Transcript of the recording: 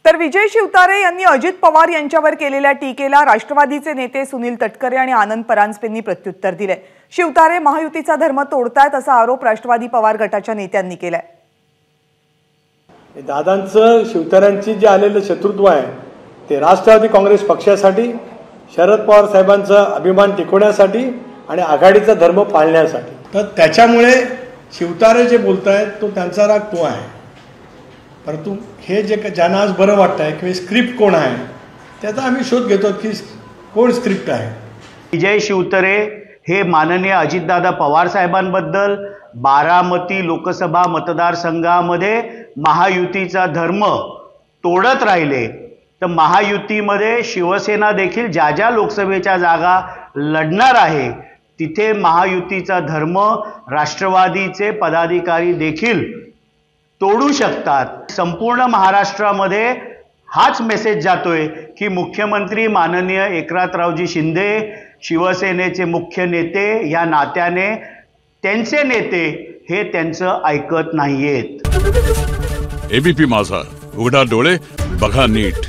तर विजय शिवतारे यांनी अजित पवार यांच्यावर केलेल्या टीकेला राष्ट्रवादीचे नेते सुनील तटकरे आणि आनंद परांजपेंनी प्रत्युत्तर दिले। शिवतारे महायुतीचा धर्म तोडतायत असा आरोप राष्ट्रवादी पवार गटाच्या नेत्यांनी केलाय। दादांचं शिवतारेंची जे आलेलं शत्रुत्व आहे ते राष्ट्रवादी काँग्रेस पक्षासाठी, शरद पवार साहेबांचा अभिमान टिकवण्यासाठी आणि आघाडीचा धर्म पाळण्यासाठी। तर त्याच्यामुळे शिवतारे जे बोलतायत तो त्यांचा राग तो आहे। परंतु हे जे ज्यांना आज बरं वाटतंय की स्क्रिप्ट कोण आहे त्याचा आम्ही शोध घेतो की कोण स्क्रिप्ट आहे। विजय शिवतारे हे माननीय अजितदादा पवार साहेबांबद्दल बारामती लोकसभा मतदारसंघामध्ये महायुतीचा धर्म तोडत राहिले तर महायुतीमध्ये शिवसेना देखील ज्या ज्या लोकसभेच्या जागा लढणार आहे तिथे महायुतीचा धर्म राष्ट्रवादीचे पदाधिकारी देखील तोडू शकतात। संपूर्ण महाराष्ट्रामध्ये हाच मेसेज जातोय की मुख्यमंत्री माननीय एकनाथरावजी शिंदे शिवसेनेचे मुख्य नेते या नात्याने त्यांचे नेते हे त्यांचं ऐकत नाहीयेत। एबीपी माझा, उघडा डोळे बघा नीट।